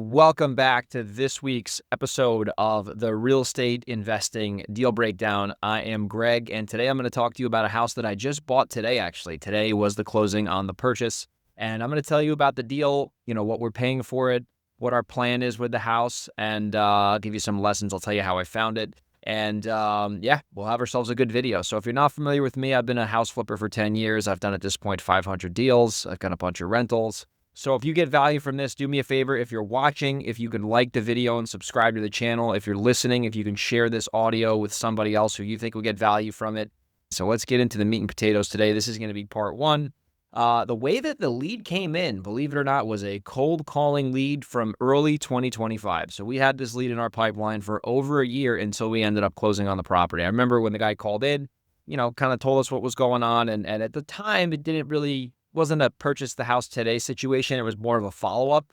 Welcome back to this week's episode of the Real Estate Investing Deal Breakdown. I am Greg, and today I'm going to talk to you about a house that I just bought today, actually. Today was the closing on the purchase, and I'm going to tell you about the deal, what we're paying for it, what our plan is with the house, and I'll give you some lessons. I'll tell you how I found it, and we'll have ourselves a good video. So if you're not familiar with me, I've been a house flipper for 10 years. I've done at this point 500 deals. I've got a bunch of rentals. So if you get value from this, do me a favor. If you're watching, if you can like the video and subscribe to the channel. If you're listening, if you can share this audio with somebody else who you think will get value from it. So let's get into the meat and potatoes today. This is going to be part one. The way that the lead came in, believe it or not, was a cold calling lead from early 2025. So we had this lead in our pipeline for over a year until we ended up closing on the property. I remember when the guy called in, kind of told us what was going on. And at the time, it wasn't a purchase the house today situation. It was more of a follow-up.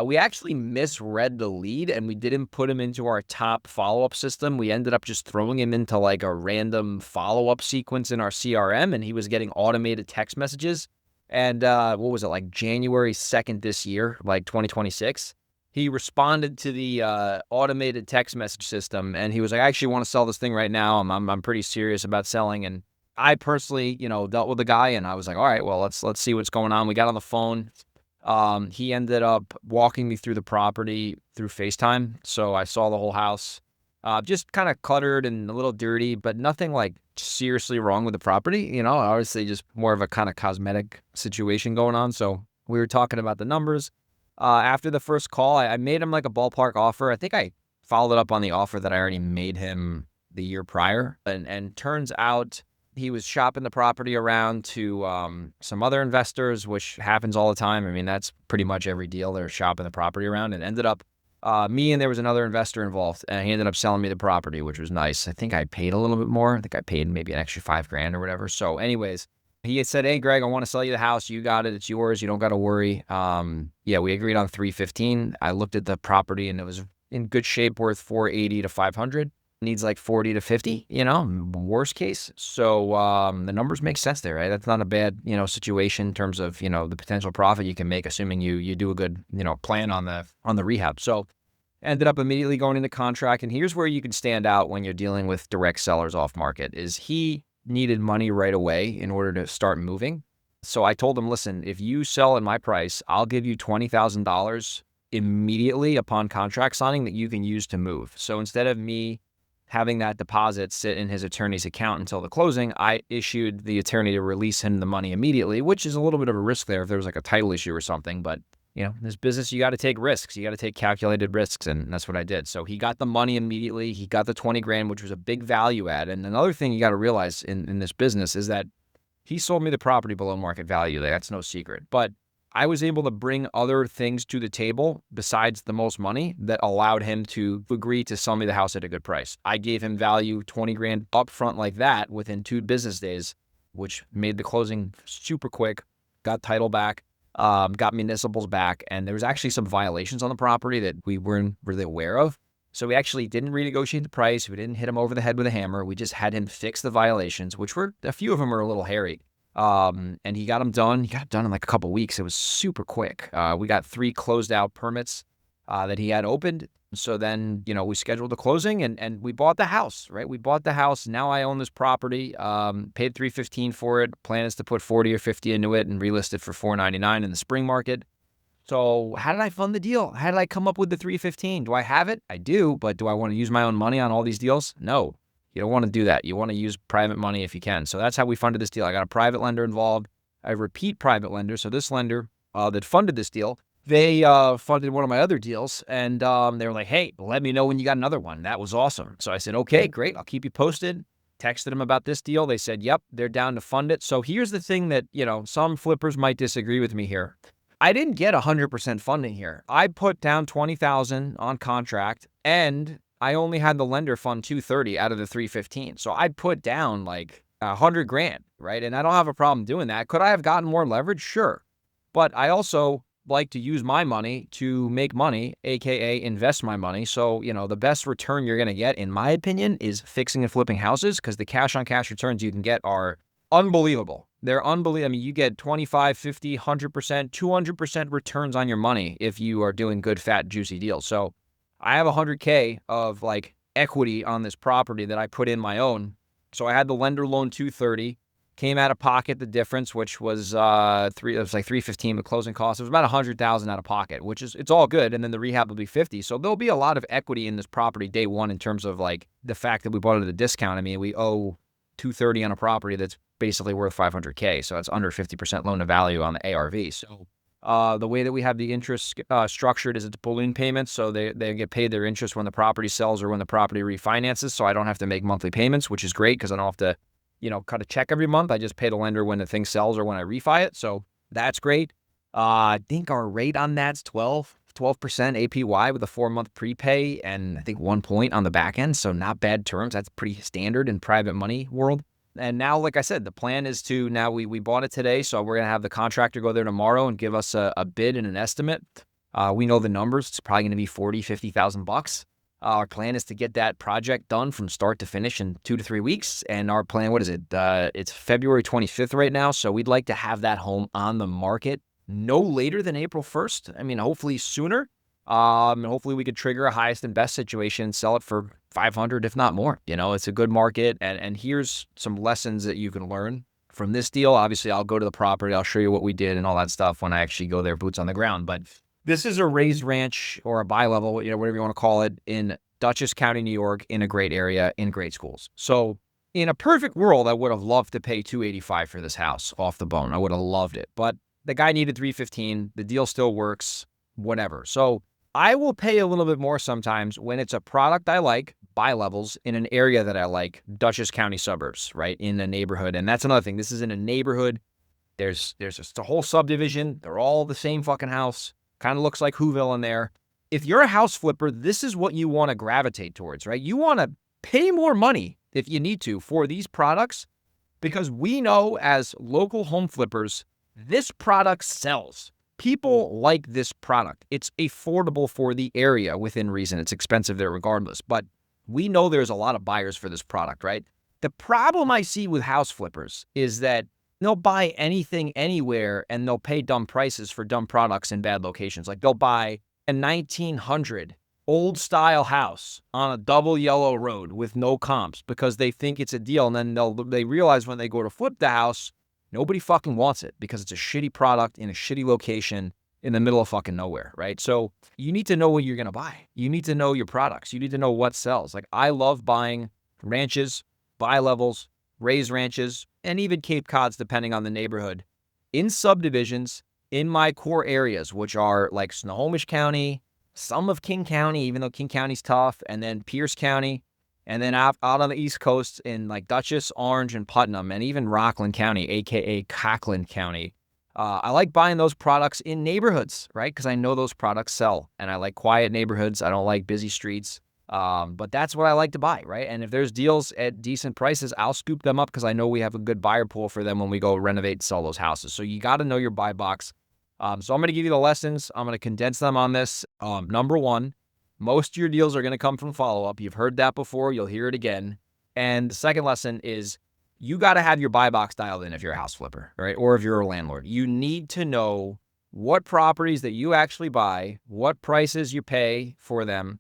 We actually misread the lead and we didn't put him into our top follow-up system. We ended up just throwing him into like a random follow-up sequence in our CRM, and he was getting automated text messages. And what was it, like January 2nd this year, like 2026? He responded to the automated text message system and he was like, I actually want to sell this thing right now. I'm pretty serious about selling. And I personally, dealt with the guy and I was like, all right, well, let's see what's going on. We got on the phone. He ended up walking me through the property through FaceTime. So I saw the whole house, just kind of cluttered and a little dirty, but nothing like seriously wrong with the property. Obviously just more of a kind of cosmetic situation going on. So we were talking about the numbers. After the first call, I made him like a ballpark offer. I think I followed up on the offer that I already made him the year prior. And turns out he was shopping the property around to some other investors, which happens all the time. I mean, that's pretty much every deal. They're shopping the property around, and ended up me and there was another investor involved, and he ended up selling me the property, which was nice. I think I paid a little bit more. I think I paid maybe an extra $5,000 or whatever. So anyways, he had said, hey, Greg, I want to sell you the house. You got it. It's yours. You don't got to worry. We agreed on $315. I looked at the property and it was in good shape, worth $480 to $500. Needs like 40 to 50, worst case. So the numbers make sense there, right? That's not a bad, situation in terms of, the potential profit you can make, assuming you do a good, plan on the rehab. So ended up immediately going into contract. And here's where you can stand out when you're dealing with direct sellers off market is he needed money right away in order to start moving. So I told him, listen, if you sell at my price, I'll give you $20,000 immediately upon contract signing that you can use to move. So instead of me having that deposit sit in his attorney's account until the closing, I issued the attorney to release him the money immediately, which is a little bit of a risk there if there was like a title issue or something. But, in this business, you got to take risks. You got to take calculated risks, and that's what I did. So he got the money immediately. He got the $20,000, which was a big value add. And another thing you got to realize in this business is that he sold me the property below market value. That's no secret. But I was able to bring other things to the table besides the most money that allowed him to agree to sell me the house at a good price. I gave him value, $20,000 upfront like that within 2 business days, which made the closing super quick, got title back, got municipals back. And there was actually some violations on the property that we weren't really aware of. So we actually didn't renegotiate the price. We didn't hit him over the head with a hammer. We just had him fix the violations, which were, a few of them were a little hairy. And he got them done. He got it done in like a couple of weeks. It was super quick. We got 3 closed out permits that he had opened. So then, we scheduled the closing and we bought the house, right? We bought the house. Now I own this property, paid $315 for it. Plan is to put 40 or 50 into it and relist it for $499 in the spring market. So how did I fund the deal? How did I come up with the $315? Do I have it? I do, but do I want to use my own money on all these deals? No. You don't want to do that. You want to use private money if you can. So that's how we funded this deal. I got a private lender involved. I repeat private lender. So this lender that funded this deal, they funded one of my other deals. And they were like, hey, let me know when you got another one. That was awesome. So I said, okay, great. I'll keep you posted. Texted them about this deal. They said, yep, they're down to fund it. So here's the thing that, some flippers might disagree with me here. I didn't get 100% funding here. I put down $20,000 on contract and I only had the lender fund $230 out of the $315. So I'd put down like $100,000, right? And I don't have a problem doing that. Could I have gotten more leverage? Sure. But I also like to use my money to make money, AKA invest my money. So, the best return you're going to get, in my opinion, is fixing and flipping houses because the cash on cash returns you can get are unbelievable. They're unbelievable. I mean, you get 25, 50, 100%, 200% returns on your money if you are doing good, fat, juicy deals. So I have 100K of like equity on this property that I put in my own. So I had the lender loan 230, came out of pocket the difference, which was it was like 315 the closing cost. It was about 100,000 out of pocket, which is, it's all good. And then the rehab will be 50. So there'll be a lot of equity in this property day one in terms of like the fact that we bought it at a discount. I mean, we owe 230 on a property that's basically worth 500K. So it's under 50% loan to value on the ARV. So the way that we have the interest structured is it's balloon payments. So they get paid their interest when the property sells or when the property refinances. So I don't have to make monthly payments, which is great because I don't have to, cut a check every month. I just pay the lender when the thing sells or when I refi it. So that's great. I think our rate on that's 12% APY with a 4-month prepay and I think 1 point on the back end. So not bad terms. That's pretty standard in private money world. And now, like I said, the plan is to now we bought it today. So we're going to have the contractor go there tomorrow and give us a bid and an estimate. We know the numbers. It's probably going to be $40,000-$50,000. Our plan is to get that project done from start to finish in 2 to 3 weeks. And our plan, what is it? It's February 25th right now. So we'd like to have that home on the market no later than April 1st. I mean, hopefully sooner. Hopefully we could trigger a highest and best situation, sell it for 500, if not more. It's a good market. And here's some lessons that you can learn from this deal. Obviously, I'll go to the property. I'll show you what we did and all that stuff when I actually go there, boots on the ground. But this is a raised ranch or a bi-level, whatever you want to call it, in Dutchess County, New York, in a great area, in great schools. So in a perfect world, I would have loved to pay $285 for this house off the bone. I would have loved it. But the guy needed $315. The deal still works, whatever. So I will pay a little bit more sometimes when it's a product I like, bi-levels, in an area that I like, Dutchess County suburbs, right, in a neighborhood. And that's another thing. This is in a neighborhood. There's just a whole subdivision. They're all the same fucking house. Kind of looks like Whoville in there. If you're a house flipper, this is what you want to gravitate towards, right? You want to pay more money if you need to for these products because we know as local home flippers, this product sells. People like this product. It's affordable for the area within reason. It's expensive there regardless, but we know there's a lot of buyers for this product, right? The problem I see with house flippers is that they'll buy anything anywhere and they'll pay dumb prices for dumb products in bad locations. Like they'll buy a 1900 old style house on a double yellow road with no comps because they think it's a deal. And then they realize when they go to flip the house, nobody fucking wants it because it's a shitty product in a shitty location in the middle of fucking nowhere, right? So you need to know what you're going to buy. You need to know your products. You need to know what sells. Like I love buying ranches, bi-levels, raised ranches, and even Cape Cods, depending on the neighborhood, in subdivisions in my core areas, which are like Snohomish County, some of King County, even though King County's tough, and then Pierce County, and then out on the East Coast in like Dutchess, Orange, and Putnam, and even Rockland County, aka Cockland County. I like buying those products in neighborhoods, right? Because I know those products sell, and I like quiet neighborhoods. I don't like busy streets, but that's what I like to buy, right? And if there's deals at decent prices, I'll scoop them up because I know we have a good buyer pool for them when we go renovate and sell those houses. So you got to know your buy box. So I'm going to give you the lessons. I'm going to condense them on this. Number one, most of your deals are going to come from follow-up. You've heard that before. You'll hear it again. And the second lesson is you got to have your buy box dialed in if you're a house flipper, right? Or if you're a landlord. You need to know what properties that you actually buy, what prices you pay for them,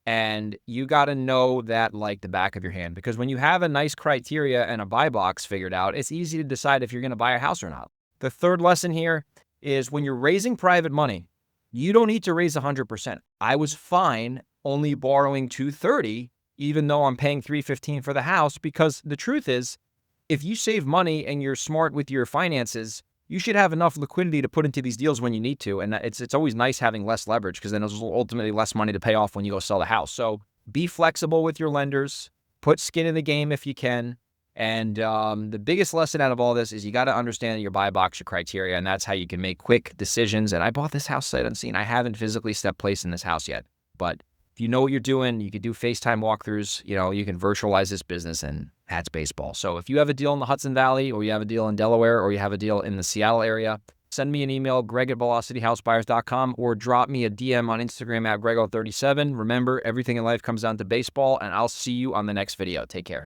and you got to know that like the back of your hand. Because when you have a nice criteria and a buy box figured out, it's easy to decide if you're going to buy a house or not. The third lesson here is when you're raising private money, you don't need to raise 100%. I was fine only borrowing $230, even though I'm paying $315 for the house, because the truth is, if you save money and you're smart with your finances, you should have enough liquidity to put into these deals when you need to. And it's always nice having less leverage because then there's ultimately less money to pay off when you go sell the house. So be flexible with your lenders, put skin in the game if you can. And the biggest lesson out of all this is you got to understand your buy box, your criteria, and that's how you can make quick decisions. And I bought this house sight unseen. I haven't physically stepped place in this house yet, but if you know what you're doing, you could do FaceTime walkthroughs, you can virtualize this business, and that's baseball. So if you have a deal in the Hudson Valley, or you have a deal in Delaware, or you have a deal in the Seattle area, send me an email, greg@velocityhousebuyers.com, or drop me a DM on Instagram @grego37. Remember, everything in life comes down to baseball, and I'll see you on the next video. Take care.